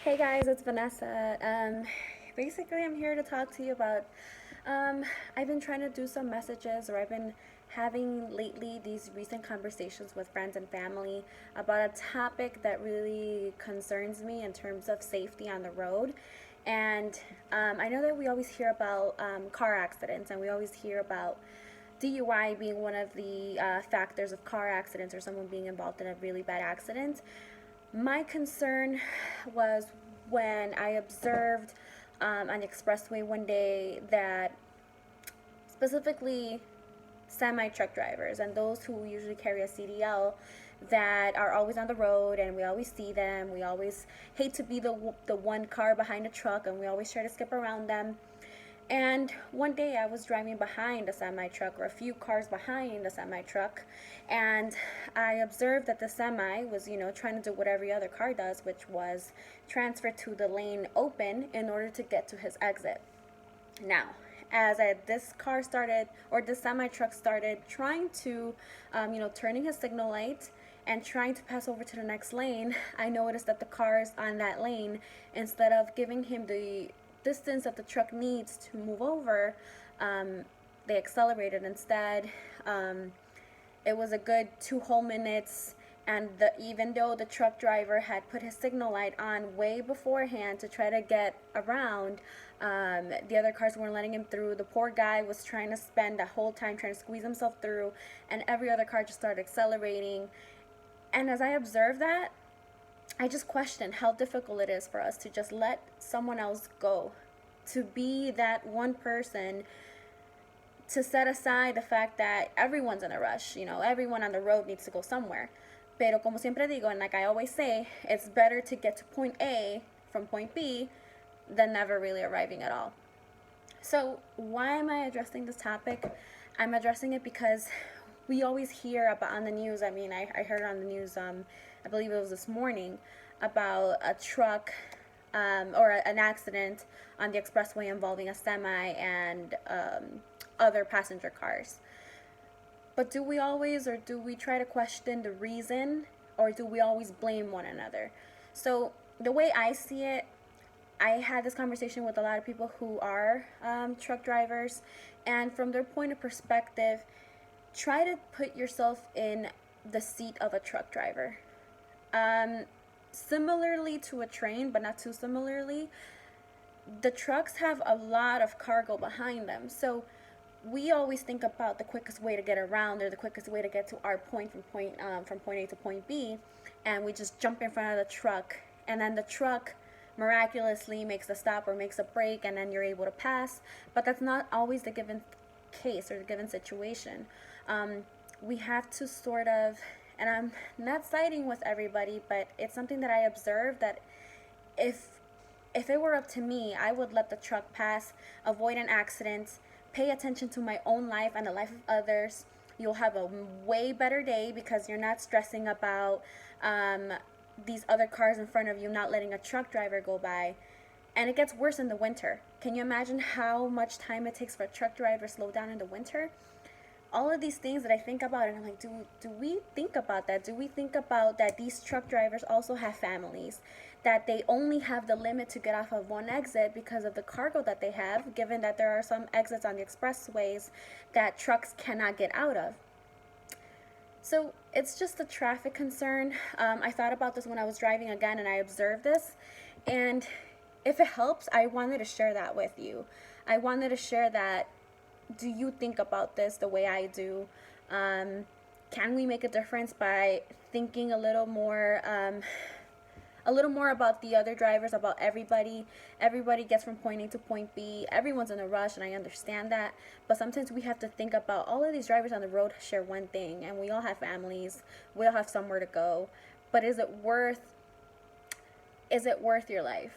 Hey guys, it's Vanessa. Basically, I'm here to talk to you about. Um, I've been trying to do some messages, or I've been having lately these recent conversations with friends and family about a topic that really concerns me in terms of safety on the road. And I know that we always hear about car accidents, and we always hear about DUI being one of the factors of car accidents or someone being involved in a really bad accident. My concern was when I observed on the expressway one day that specifically semi truck drivers and those who usually carry a CDL that are always on the road and we always see them. We always hate to be the one car behind a truck and we always try to skip around them. And one day I was driving behind a semi truck, or a few cars behind a semi truck, and I observed that the semi was, trying to do what every other car does, which was transfer to the lane open in order to get to his exit. Now, this car started, or this semi truck started trying to, turning his signal light and trying to pass over to the next lane, I noticed that the cars on that lane, instead of giving him the distance that the truck needs to move over, um, they accelerated instead. Um, it was a good 2 whole minutes, and even though the truck driver had put his signal light on way beforehand to try to get around, the other cars weren't letting him through. The poor guy was trying to spend the whole time trying to squeeze himself through, and every other car just started accelerating. And as I observed that, I just questioned how difficult it is for us to just let someone else go, to be that one person, to set aside the fact that everyone's in a rush. Everyone on the road needs to go somewhere. Pero como siempre digo, and like I always say, it's better to get to point A from point B than never really arriving at all. So, why am I addressing this topic? I'm addressing it because we always hear about on the news. I mean, I heard on the news, I believe it was this morning, about a truck or an accident on the expressway involving a semi and other passenger cars. But do we always, or do we try to question the reason, or do we always blame one another? So, the way I see it, I had this conversation with a lot of people who are truck drivers, and from their point of perspective, try to put yourself in the seat of a truck driver. Um, Similarly to a train, but not too similarly, the trucks have a lot of cargo behind them. So we always think about the quickest way to get around, or the quickest way to get to our point from point A to point B, and we just jump in front of the truck, and then the truck miraculously makes a stop or makes a break, and then you're able to pass. But that's not always the given case or the given situation. We have to sort of, and I'm not siding with everybody, but it's something that I observed that if if it were up to me, I would let the truck pass, avoid an accident, pay attention to my own life and the life of others. You'll have a way better day because you're not stressing about um, these other cars in front of you not letting a truck driver go by. And it gets worse in the winter. Can you imagine how much time it takes for a truck driver to slow down in the winter? All of these things that I think about, and I'm like, do we think about that? Do we think about that these truck drivers also have families, that they only have the limit to get off of one exit because of the cargo that they have, given that there are some exits on the expressways that trucks cannot get out of? So it's just a traffic concern. I thought about this when I was driving again, and I observed this, and if it helps, I wanted to share that with you. I wanted to share that. Do you think about this the way I do? Um, can we make a difference by thinking a little more about the other drivers, about everybody? Everybody gets from point A to point B. Everyone's in a rush, and I understand that. But sometimes we have to think about all of these drivers on the road share one thing, and we all have families. We all have somewhere to go. But is it worth your life?